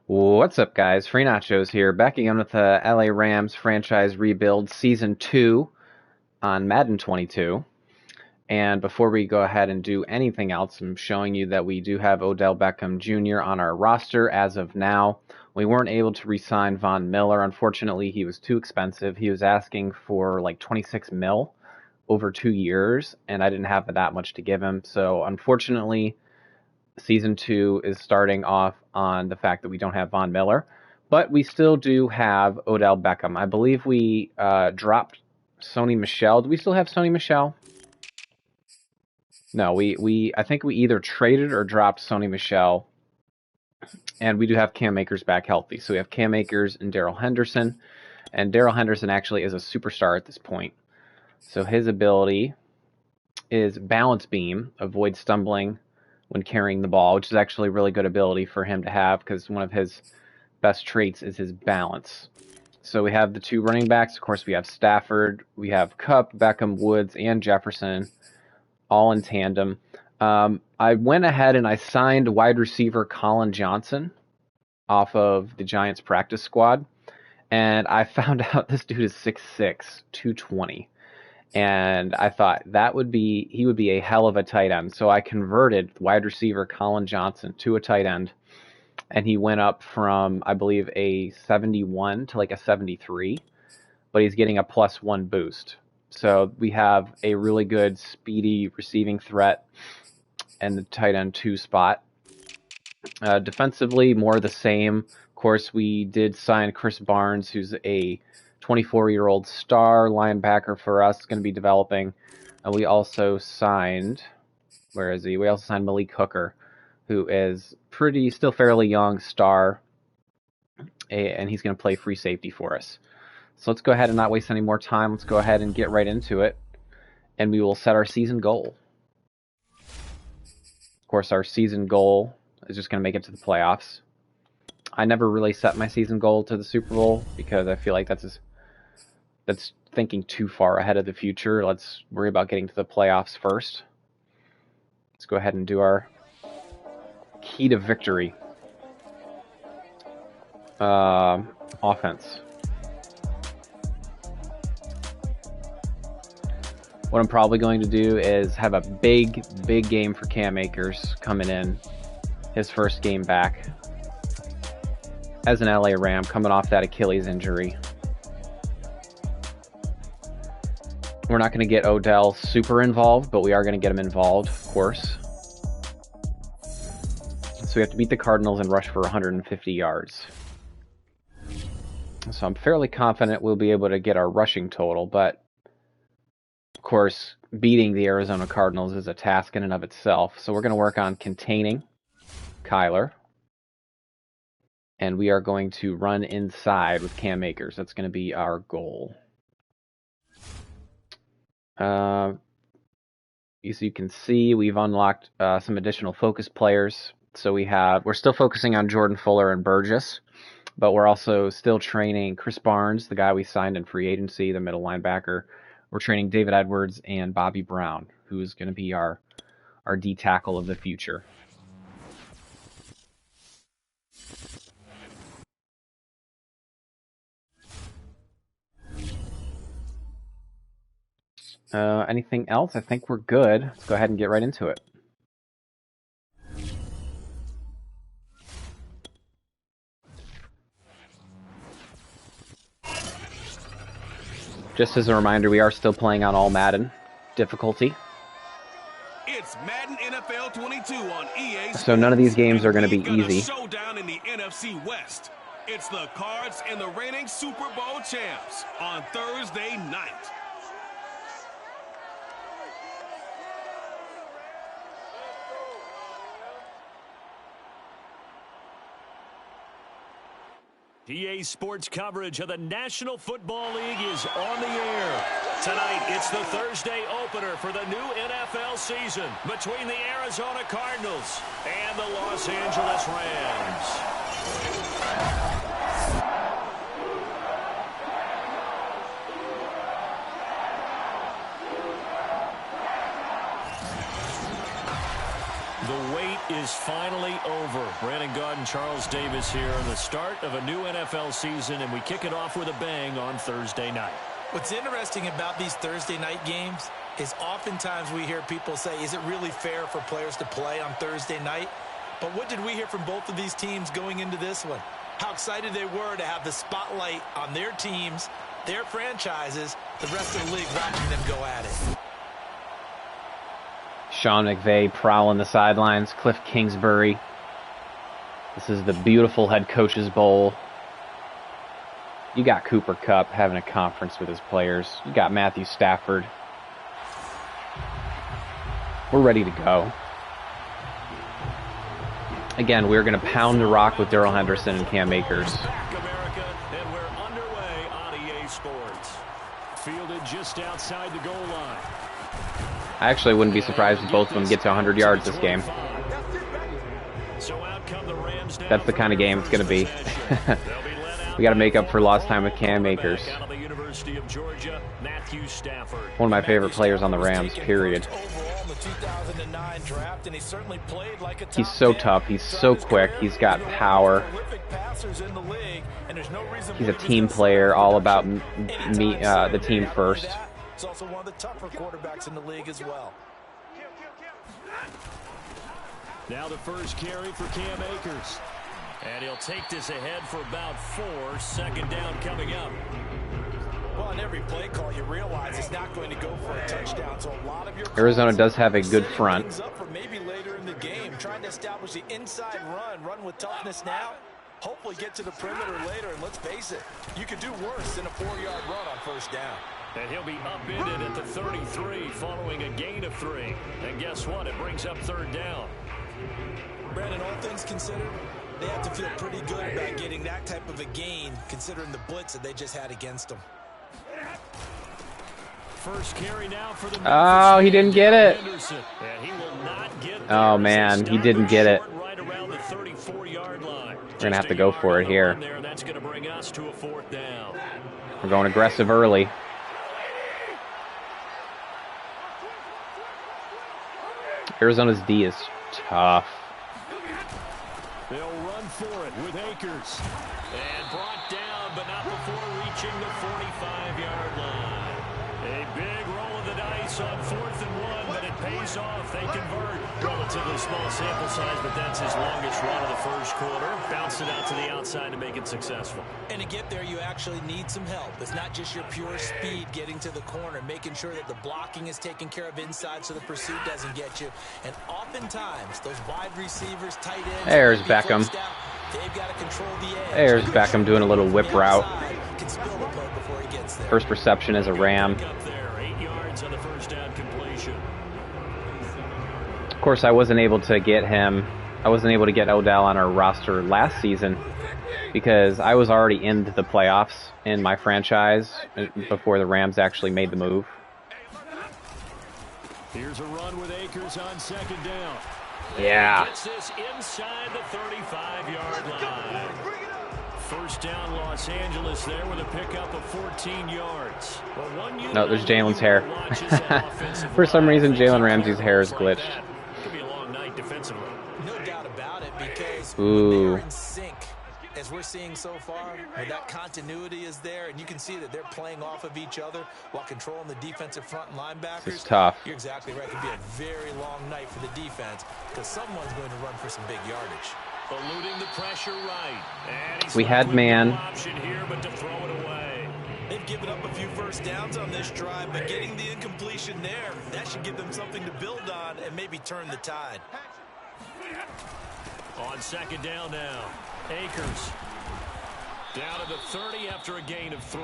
What's up, guys? Free Nachos here, back again with the LA Rams franchise rebuild season 2 on Madden 22. And before we go ahead and do anything else, I'm showing you that we do have Odell Beckham Jr. on our roster as of now. We weren't able to re-sign Von Miller. Unfortunately, he was too expensive. He was asking for like 26 mil over 2 years, and I didn't have that much to give him. So unfortunately, Season 2 is starting off on the fact that we don't have Von Miller, but we still do have Odell Beckham. I believe we dropped Sony Michel. Do we still have Sony Michel? No, I think we either traded or dropped Sony Michel, and we do have Cam Akers back healthy. So we have Cam Akers and Darrell Henderson, and Darrell Henderson actually is a superstar at this point. So his ability is Balance Beam, avoid stumbling when carrying the ball, which is actually a really good ability for him to have because one of his best traits is his balance. So we have the two running backs. Of course, we have Stafford, we have Kupp, Beckham, Woods, and Jefferson, all in tandem. I went ahead and I signed wide receiver Colin Johnson off of the Giants practice squad, and I found out this dude is 6'6", 220. And I thought he would be a hell of a tight end. So I converted wide receiver Colin Johnson to a tight end, and he went up from, I believe, a 71 to like a 73, but he's getting a +1 boost. So we have a really good speedy receiving threat and the tight end 2 spot. Defensively, more of the same. Of course, we did sign Chris Barnes, who's a 24-year-old star linebacker for us, going to be developing. We also signed, where is he? We also signed Malik Hooker, who is still fairly young star, and he's going to play free safety for us. So let's go ahead and not waste any more time. Let's go ahead and get right into it, and we will set our season goal. Of course, our season goal is just going to make it to the playoffs. I never really set my season goal to the Super Bowl because I feel like that's thinking too far ahead of the future. Let's worry about getting to the playoffs first. Let's go ahead and do our key to victory. Offense. What I'm probably going to do is have a big game for Cam Akers coming in. His first game back as an LA Ram, coming off that Achilles injury. We're not going to get Odell super involved, but we are going to get him involved, of course. So we have to beat the Cardinals and rush for 150 yards. So I'm fairly confident we'll be able to get our rushing total, but of course, beating the Arizona Cardinals is a task in and of itself. So we're going to work on containing Kyler. And we are going to run inside with Cam Akers. That's going to be our goal. As you can see, we've unlocked some additional focus players. So we're still focusing on Jordan Fuller and Burgess, but we're also still training Chris Barnes, the guy we signed in free agency, the middle linebacker. We're training David Edwards and Bobby Brown, who is going to be our D tackle of the future. Anything else? I think we're good. Let's go ahead and get right into it. Just as a reminder, we are still playing on all Madden difficulty. It's Madden NFL 22 on EA. So none of these games are going to be easy. Showdown in the NFC West. It's the Cards and the reigning Super Bowl champs on Thursday night. EA Sports coverage of the National Football League is on the air. Tonight, it's the Thursday opener for the new NFL season between the Arizona Cardinals and the Los Angeles Rams. The wait is finally over. Brandon Gaudin, Charles Davis here on the start of a new NFL season, and we kick it off with a bang on Thursday night. What's interesting about these Thursday night games is oftentimes we hear people say, is it really fair for players to play on Thursday night? But what did we hear from both of these teams going into this one? How excited they were to have the spotlight on their teams, their franchises, the rest of the league watching them go at it. Sean McVay prowling the sidelines. Cliff Kingsbury. This is the beautiful head coach's bowl. You got Cooper Kupp having a conference with his players. You got Matthew Stafford. We're ready to go. Again, we're going to pound the rock with Darrell Henderson and Cam Akers. America, and we're underway on EA Sports. Fielded just outside the goal line. I actually wouldn't be surprised if both of them get to 100 yards this game. That's the kind of game it's going to be. We got to make up for lost time with Cam Akers. One of my favorite players on the Rams, period. He's so tough. He's so quick. He's got power. He's a team player, all about the team first. He's also one of the tougher quarterbacks in the league as well. Now the first carry for Cam Akers. And he'll take this ahead for about 4. Second down coming up. Well, in every play call, you realize it's not going to go for a touchdown. So a lot of your Arizona does have a good front. up for maybe later in the game, trying to establish the inside run with toughness now. Hopefully get to the perimeter later, and let's face it, you could do worse than a 4-yard run on first down. And he'll be upended at the 33 following a gain of 3. And guess what? It brings up third down. Brandon, all things considered, they have to feel pretty good about getting that type of a gain, considering the blitz that they just had against them. First carry now for the Oh, he didn't get it. And he will not get Oh, man, he didn't get it. Right around the 34-yard line. We're going to have to go for it here. That's going to bring us to a 4th down. We're going aggressive early. Arizona's D is tough. They'll run for it with Akers. And brought down, but not before reaching the 45-yard line. A big roll of the dice on 4th and 1, but it pays off. They convert. Relatively small sample size, but that's his longest run of the first quarter. Bounce it out to the outside to make it successful. And to get there, you actually need some help. It's not just your pure speed getting to the corner, making sure that the blocking is taken care of inside so the pursuit doesn't get you. And oftentimes, those wide receivers, tight ends... There's Beckham. They've got to control the edge. There's Beckham doing a little whip route. First reception as a Ram. 8 yards on the first down completion. Of course, I wasn't able to get him. I wasn't able to get Odell on our roster last season because I was already into the playoffs in my franchise before the Rams actually made the move. Here's a run with Akers on second down. Yeah. Gets this inside the 35-yard line. First down, Los Angeles there with a pickup of 14 yards. Well, no, there's Jalen's hair. For some reason, Jalen Ramsey's hair is glitched. Could be a long night defensively. No doubt about it, because Ooh. they're in sync, as we're seeing so far, where that continuity is there, and you can see that they're playing off of each other while controlling the defensive front and linebackers. This is tough. You're exactly right. It could be a very long night for the defense because someone's going to run for some big yardage. Eluding the pressure right. And we had man. Option here, but to throw it away. They've given up a few first downs on this drive, but getting the incompletion there, that should give them something to build on and maybe turn the tide. On second down now, Akers down to the 30 after a gain of 3.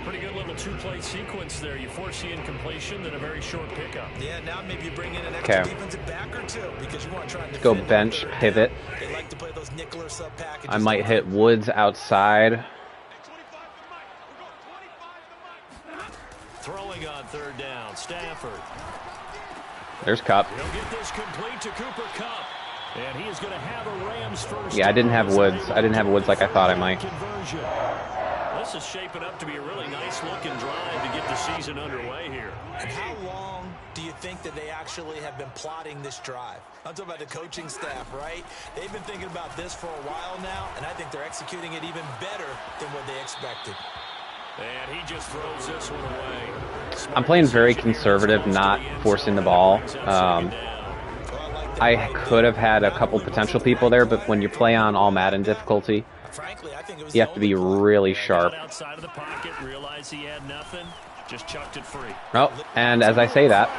Pretty good little two-play sequence there. You force the incompletion, then a very short pickup. Yeah, now maybe you bring in an extra defensive back or two because you want to try and go bench, pivot. They like to play those nickel or sub packages. I might hit Woods outside. Throwing on third down, Stafford. There's Kupp. He'll get this complete to Cooper Kupp. And he is going to have a Rams first. Yeah, I didn't have Woods. I didn't have Woods like I thought I might. This is shaping up to be a really nice-looking drive to get the season underway here. And how long do you think that they actually have been plotting this drive? I'm talking about the coaching staff, right? They've been thinking about this for a while now, and I think they're executing it even better than what they expected. And he just throws this one away. I'm playing very conservative, not forcing the ball. I could have had a couple potential people there, but when you play on all Madden difficulty, you have to be really sharp. Outside of the pocket, realized he had nothing, just chucked it free. Oh, and as I say that,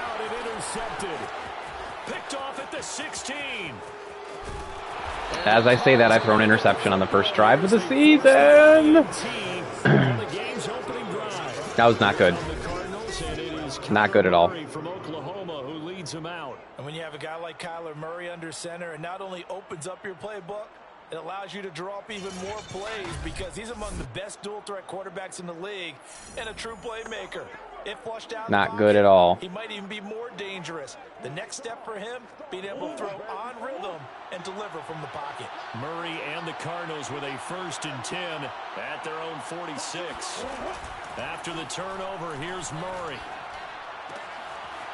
Picked off at the 16. I've thrown an interception on the first drive of the season. That was not good. Not good at all. From Oklahoma, who leads him out. And when you have a guy like Kyler Murray under center, it not only opens up your playbook, it allows you to draw up even more plays because he's among the best dual threat quarterbacks in the league and a true playmaker. If flushed out, Not good at all. He might even be more dangerous. The next step for him, being able to throw on rhythm and deliver from the pocket. Murray and the Cardinals with a 1st and 10 at their own 46. After the turnover, here's Murray.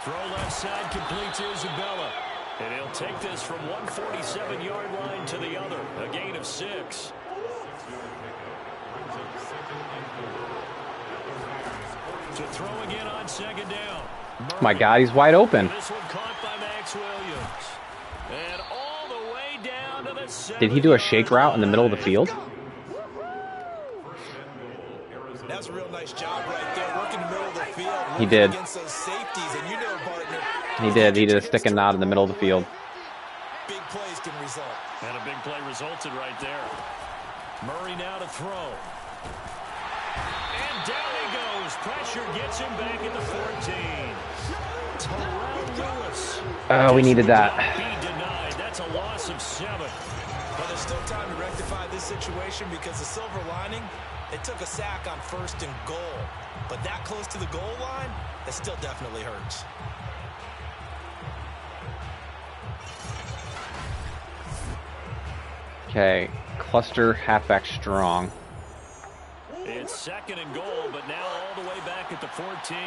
Throw left side, complete to Isabella. And he'll take this from 147-yard line to the other. A gain of 6. To throw again on 2nd down. Oh my God, he's wide open. This one caught by Max Williams. And all the way down to the Did he do a shake route in the middle of the field? That's a real nice job right there, working the middle of the field. He did. Against those safeties, and you know, partner, He did a stick and nod in the middle of the field. big plays can result. And a big play resulted right there. Murray now to throw. And down he goes. Pressure gets him back at the 14. Terrell Lewis. Oh, we needed that. Be denied. That's a loss of 7. But there's still time to rectify this situation because the silver lining, they took a sack on 1st and goal. But that close to the goal line, that still definitely hurts. Okay, cluster halfback strong. It's 2nd and goal, but now all the way back at the 14.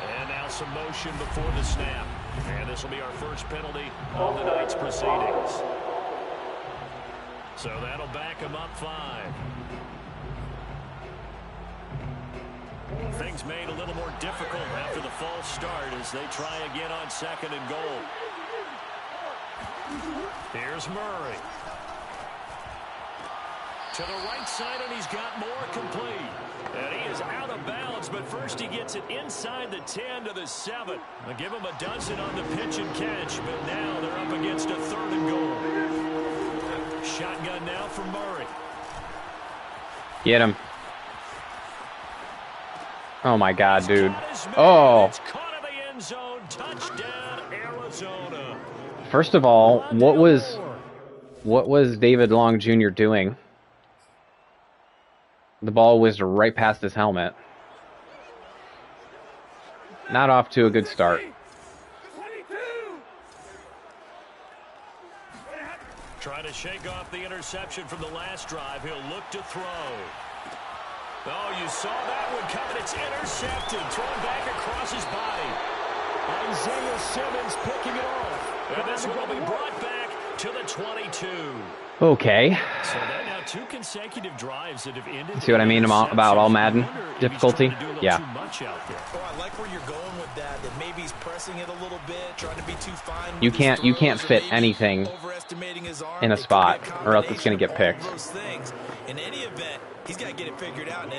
And now some motion before the snap. And this will be our first penalty of the night's proceedings. So that'll back him up 5. Things made a little more difficult after the false start as they try again on 2nd and goal. Here's Murray. To the right side, and he's got more complete. And he is out of bounds, but first he gets it inside the 10 to the 7. They'll give him a dozen on the pitch and catch, but now they're up against a 3rd and goal. Shotgun now for Murray. Get him. Oh my God, dude. Oh. It's caught in the end zone. Touchdown, Arizona. First of all, what was David Long Jr. doing? The ball whizzed right past his helmet. Not off to a good start. Trying to shake off the interception from the last drive. He'll look to throw. Oh, you saw that one coming. It's intercepted. Thrown back across his body. Isaiah Simmons picking it off. And this one will be brought back to the 22. Okay. So that now 2 consecutive drives that have ended. See what I mean about all Madden difficulty? Yeah. Oh, I like where you're going with that. That maybe he's pressing it a little bit, trying to be too fine. You can't fit anything in a spot, or else it's going to get picked. In any event, he's got to get it figured out.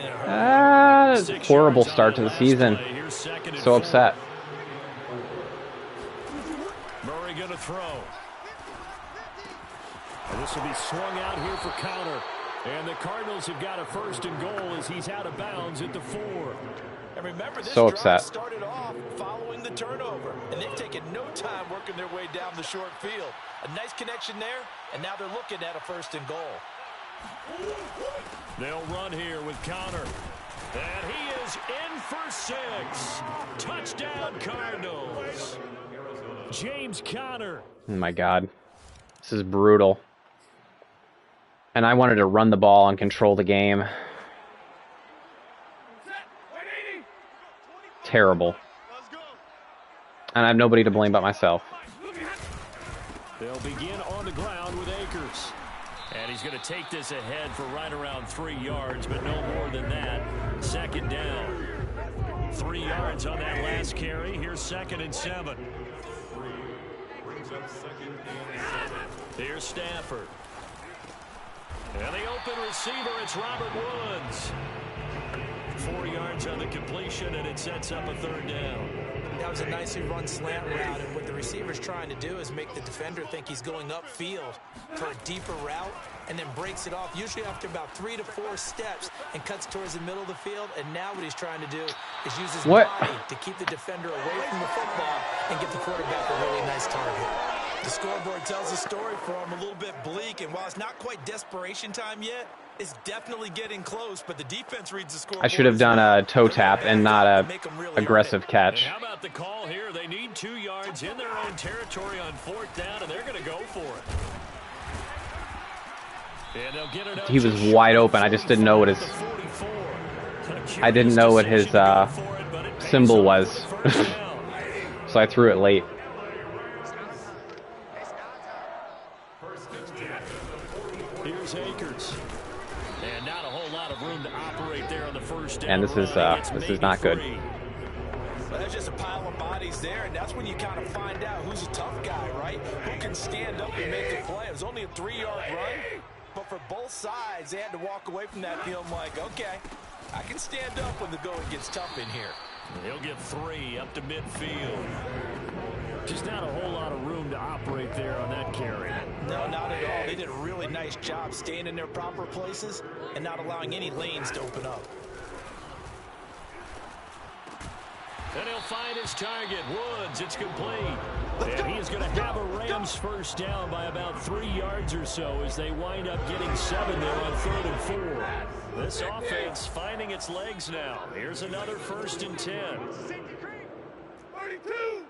Horrible start to the season. So upset. Murray going to throw. And this will be swung out here for counter. And the Cardinals have got a 1st and goal as he's out of bounds at the 4. And remember, this so drive upset. Started off following the turnover, and they've taken no time working their way down the short field. A nice connection there, and now they're looking at a 1st and goal. They'll run here with counter. And he is in for 6. Touchdown, Cardinals. James Conner. Oh my God. This is brutal. And I wanted to run the ball and control the game. Terrible. And I have nobody to blame but myself. They'll begin on the ground with Akers. And he's going to take this ahead for right around 3 yards, but no more than that. Second down. 3 yards on that last carry. Here's 2nd and 7. Here's Stafford. And the open receiver, it's Robert Woods. 4 yards on the completion, and it sets up a 3rd down. That was a nicely run slant route, and what the receiver's trying to do is make the defender think he's going upfield for a deeper route, and then breaks it off, usually after about 3 to 4 steps, and cuts towards the middle of the field. And now what he's trying to do is use his body to keep the defender away from the football and give the quarterback a really nice target. The scoreboard tells a story for him, a little bit bleak, and while it's not quite desperation time yet, it's definitely getting close, but the defense reads the scoreboard. I should have done a toe tap and not a aggressive catch. And how about the call here? They need 2 yards in their own territory on 4th down, and they're going to go for it. And they'll get it. He was wide open. I just didn't know what his symbol was. So I threw it late. Here's Akers. And not a whole lot of room to operate there on the first down. And this is not good. Well, there's just a pile of bodies there, and that's when you kind of find out who's a tough guy, right? Who can stand up and make a play. It was only a 3-yard run, but for both sides, they had to walk away from that feeling like, okay, I can stand up when the going gets tough in here. He'll get 3 up to midfield. Just not a whole lot of room to operate there on that carry. No, not at all. They did a really nice job staying in their proper places and not allowing any lanes to open up. And he'll find his target. Woods, it's complete. And he is going to have a Rams first down by about 3 yards or so as they wind up getting 7 there on 3rd and 4. This offense finding its legs now. Here's another 1st and 10. 32.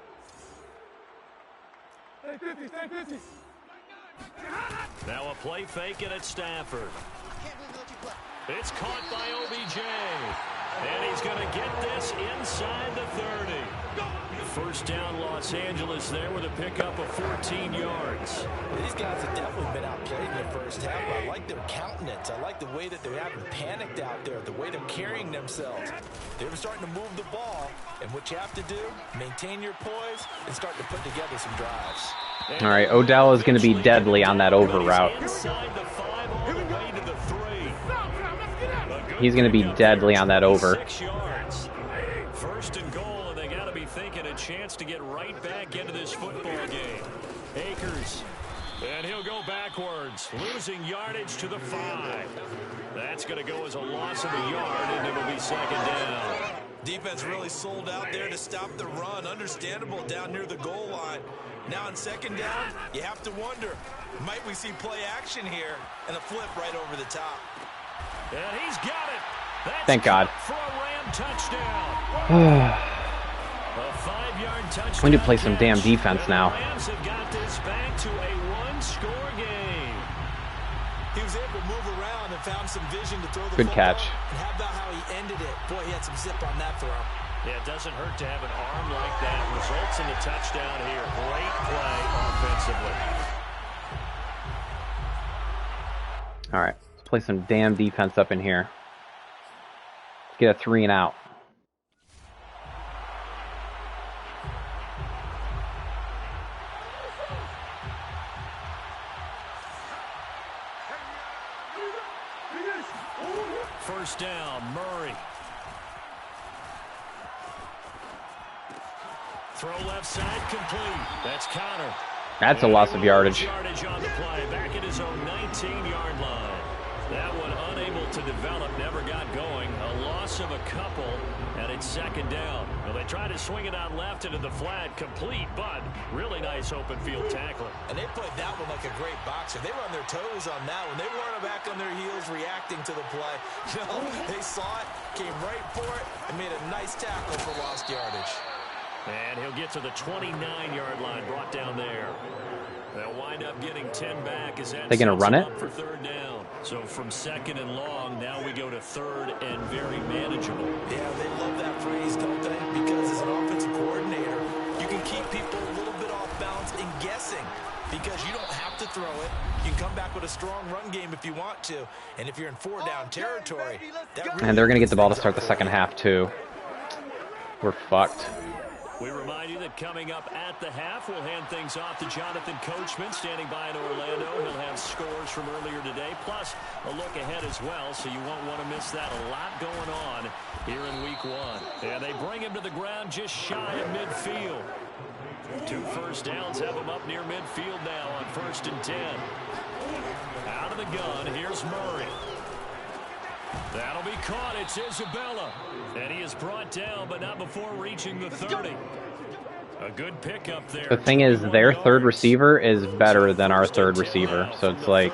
Stay 50, stay 50. Now a play fake and it's Stafford. It's caught by OBJ. And he's going to get this inside the 30. First down Los Angeles there with a pickup of 14 yards. These guys have definitely been outplayed in the first half. I like their countenance. I like the way that they haven't panicked out there, the way they're carrying themselves. They were starting to move the ball, and what you have to do, maintain your poise and start to put together some drives. All right, Odell is going to be deadly on that over route. He's going to be deadly on that over. 6 yards. First and goal, and they got to be thinking a chance to get right back into this football game. Akers, and he'll go backwards, losing yardage to the 5. That's going to go as a loss of a yard, and it'll be 2nd down. Defense really sold out there to stop the run. Understandable down near the goal line. Now on 2nd down, you have to wonder, might we see play action here and a flip right over the top? And he's got it. That's Thank God. For a Ram touchdown. A 5-yard touchdown. We need to play some damn defense now. The Rams have got this back to a 1-score game. He was able to move around and found some vision to throw the Good football. catch. And how about how he ended it? Boy, he had some zip on that throw. Yeah, it doesn't hurt to have an arm like that. Results in the touchdown here. Great play offensively. All right, let's play some damn defense up in here. Let's get a 3 and out. First down, Murray. Throw left side complete. That's Connor. That's a loss of yardage. Yardage on the play, back at his own 19-yard line. That one unable to develop, never got going. A loss of a couple, and it's 2nd down. Well, they tried to swing it out left into the flat, complete, but really nice open field tackling. And they played that one like a great boxer. They were on their toes on that one. They weren't back on their heels reacting to the play. No, they saw it, came right for it, and made a nice tackle for lost yardage. And he'll get to the 29-yard line, brought down there. They'll wind up getting 10 back as that They gonna run it? for third down. So from second and long, now we go to third and very manageable. Yeah, they love that phrase, don't they? Because as an offensive coordinator, you can keep people a little bit off balance and guessing because you don't have to throw it. You can come back with a strong run game if you want to. And if you're in 4-down territory, that really And they're going to get the ball to start the second half, too. We're fucked. We remind you that coming up at the half, we'll hand things off to Jonathan Coachman, standing by in Orlando. He'll have scores from earlier today, plus a look ahead as well, so you won't want to miss that. A lot going on here in week 1. And they bring him to the ground just shy of midfield. 2 first downs have him up near midfield now on 1st and 10. Out of the gun, here's Murray. That'll be caught. It's Isabella. And he is brought down, but not before reaching the 30. A good pickup there. The thing is, their third receiver is better than our third receiver. So it's like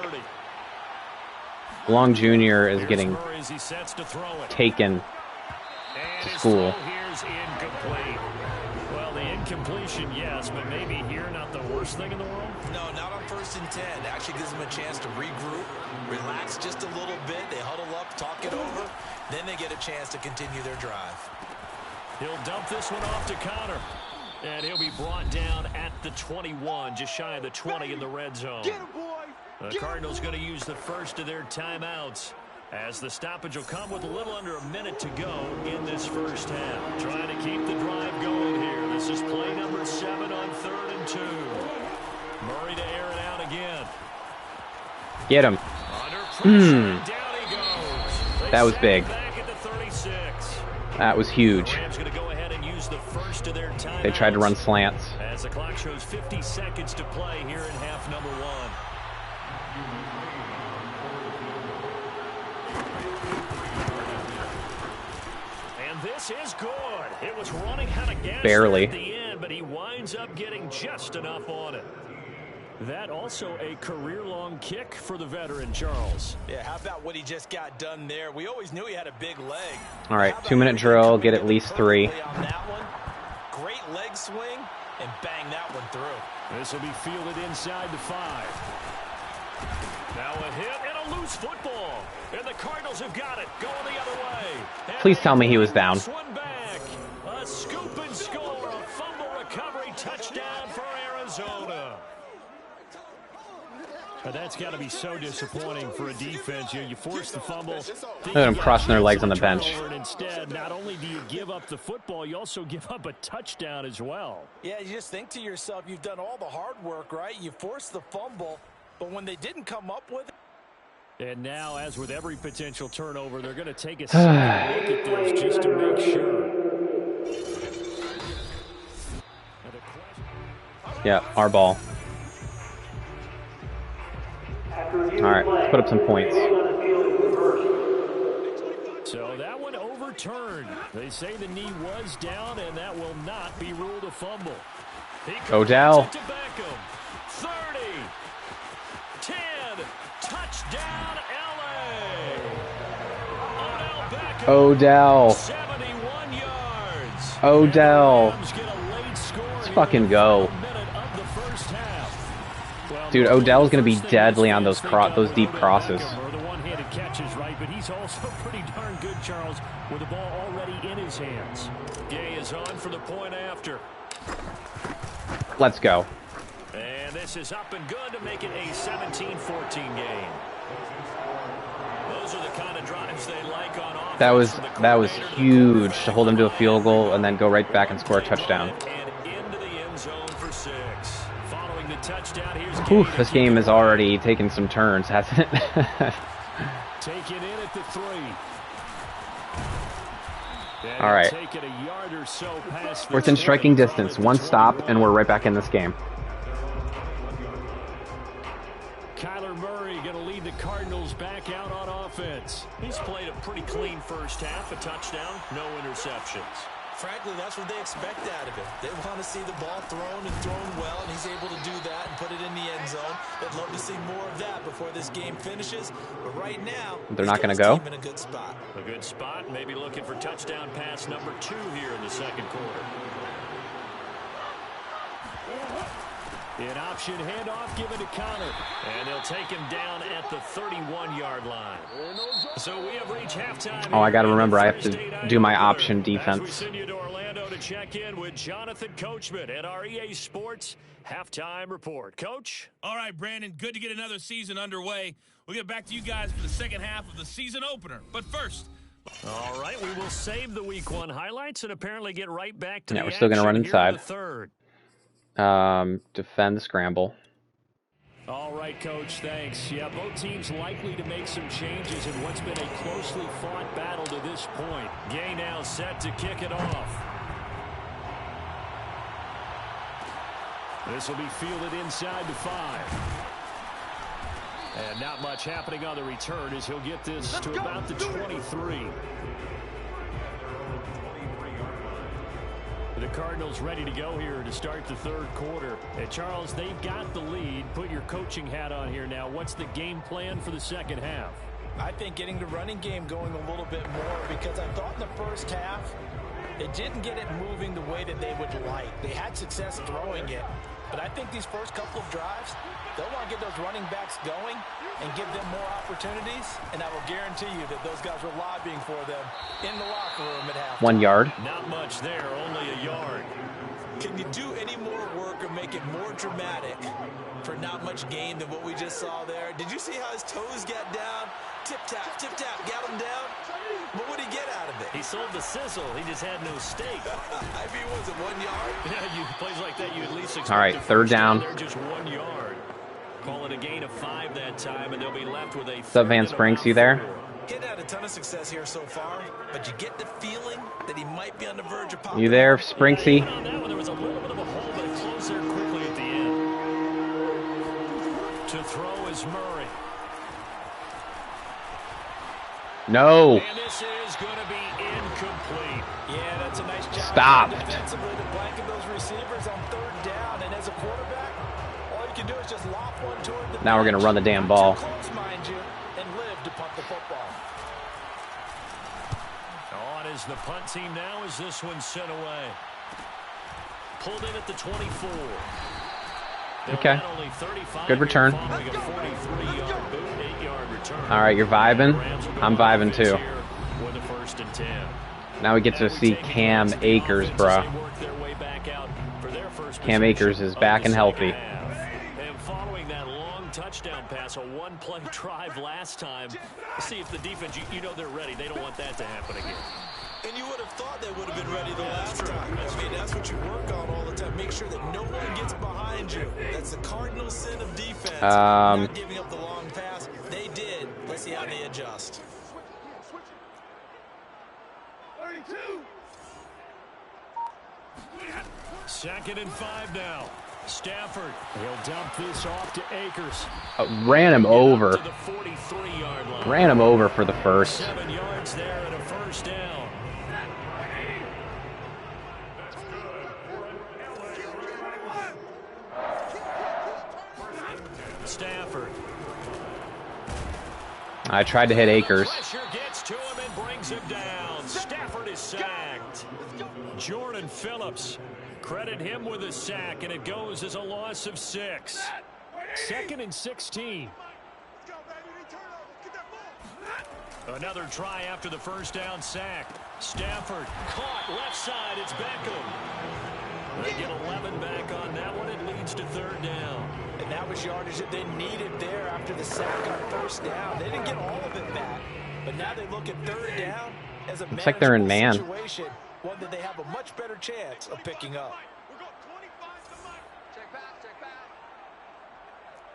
Long Jr. is getting taken to school. Here's incomplete. Well, the incompletion, yes, but maybe here not the worst thing in the world? No, not on 1st and 10. Actually gives them a chance to regroup, relax just a little bit. They huddle up, talk it over. Then they get a chance to continue their drive. He'll dump this one off to Connor. And he'll be brought down at the 21, just shy of the 20 in the red zone. The Cardinals going to use the first of their timeouts, as the stoppage will come with a little under a minute to go in this first half. Trying to keep the drive going here. This is play number 7 on 3rd and 2. Murray to air it out again. Get him. Down he goes. That was big. Back at the 36. That was huge. Rams going to go ahead and use the first of their timeouts. They tried to run slants. As the clock shows 50 seconds to play here in half number 1. And this is good. It was running out of gas Barely. at the end, but he winds up getting just enough on it. That also a career-long kick for the veteran, Charles. Yeah, how about what he just got done there? We always knew he had a big leg. All right, 2-minute drill, get at least 3. On that one, great leg swing, and bang that one through. This will be fielded inside the 5. Now a hit and a loose football. And the Cardinals have got it, going the other way. And Please tell me he was down. One back. A scoop and score, a fumble recovery touchdown for Arizona. That's got to be so disappointing for a defense. You force the fumble. Look at them crossing their legs on the bench. And instead, not only do you give up the football, you also give up a touchdown as well. Yeah, you just think to yourself, you've done all the hard work, right? You force the fumble, but when they didn't come up with it. And now, as with every potential turnover, they're going to take a second look at this just to make sure. Yeah, our ball. All right, let's put up some points. So that one overturned. They say the knee was down, and that will not be ruled a fumble. Odell. To Beckham. 30. 10. Touchdown, LA. Odell Beckham. Odell. 71 yards. Odell. Rams get a late score. Let's fucking go. Dude, Odell's going to be deadly on those deep crosses. The one-handed catches, right, but he's also pretty darn good, Charles, with the ball already in his hands. Gay is on for the point after. Let's go. And this is up and good to make it a 17-14 game. Those are the kind of drives they like on offense. That was huge to hold him to a field goal and then go right back and score a touchdown. And into the end zone for 6. Following the touchdown, here's Whew, this game has already taken some turns, hasn't it? Take it in at the 3. All right. We're within striking distance. One stop, and we're right back in this game. Kyler Murray going to lead the Cardinals back out on offense. He's played a pretty clean first half, a touchdown, no interceptions. Frankly, that's what they expect out of him. They want to see the ball thrown and thrown well, and he's able to do that and put it in the end zone. They'd love to see more of that before this game finishes. But right now, they're not going to go. In a good spot. A good spot, maybe looking for touchdown pass number 2 here in the second quarter. An option handoff given to Connor. And they'll take him down at the 31-yard line. So we have reached halftime. Oh, I got to remember I have to do my option defense. As we send you to Orlando to check in with Jonathan Coachman at our EA Sports Halftime Report. Coach? All right, Brandon, good to get another season underway. We'll get back to you guys for the second half of the season opener. But first... All right, we will save the Week 1 highlights and apparently get right back to we're still going to run inside. Third. Defend the scramble. All right, Coach, thanks. Yeah, both teams likely to make some changes in what's been a closely fought battle to this point. Gay now set to kick it off. This will be fielded inside the 5. And not much happening on the return as he'll get this to about the 23. The Cardinals ready to go here to start the third quarter. And Charles, they've got the lead. Put your coaching hat on here now. What's the game plan for the second half? I think getting the running game going a little bit more, because I thought in the first half it didn't get it moving the way that they would like. They had success throwing it. But I think these first couple of drives, they'll want to get those running backs going and give them more opportunities. And I will guarantee you that those guys were lobbying for them in the locker room at halftime. 1 yard. Not much there, only a yard. Can you do any more work or make it more dramatic for not much gain than what we just saw there? Did you see how his toes got down? Tip-tap, got him down. But what did he get out of it? He sold the sizzle. He just had no steak. I mean, was it 1 yard? Yeah, you plays like that, you at least expect all right, third down. They're just 1 yard. Call it a gain of 5 that time, and they'll be left with a... What's up, Van Sprinks? You there? He's had a ton of success here so far, but you get the feeling that he might be on the verge of popping. You there, Sprinksy? On that one, there was a little bit of a hole, but it closed there quickly at the end. To throw is Murray. No. And this is going to be incomplete. Yeah, that's a nice job. Stop. Defensively to blanket those receivers on third down, and as a quarterback, all you can do is just lob one toward the Now we're going to run the damn ball. Too close, mind you, and live to punt the football. On is the punt team now as this one's sent away. Pulled in at the 24. Okay. Good return. All right, you're vibing. I'm vibing too. Now we get to see Cam Akers, bro. Cam Akers is back and healthy. And following that long touchdown pass, a one-play drive last time. See if the defense, you know they're ready. They don't want that to happen again. And you would have thought they would have been ready the last time. I mean, that's what you work on all the time. Make sure that no one gets behind you. That's the cardinal sin of defense. Not giving up the long pass. They did. Let's see how they adjust. 32. 2nd and 5 now. Stafford. He'll dump this off to Akers. Ran him over. To the 43-yard line. Ran him over for the first. 7 yards there and a first down. Stafford. I tried to hit Akers. Pressure gets to him and brings him down. Stafford is sacked. Jordan Phillips. Credit him with a sack, and it goes as a loss of 6. 2nd and 16. Another try after the first down sack. Stafford caught left side. It's Beckham. They get 11 back on that one. It leads to 3rd down. And that was yardage that they needed there after the sack on 1st down. They didn't get all of it back, but now they look at 3rd down as a looks like they're in man. Situation, one that they have a much better chance of picking up. Check back.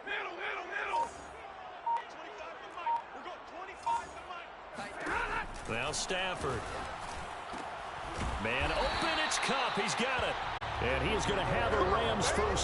Middle. 25 to Mike. Now Stafford. Man open, it's Cup. He's got it. And he is going to have a Rams first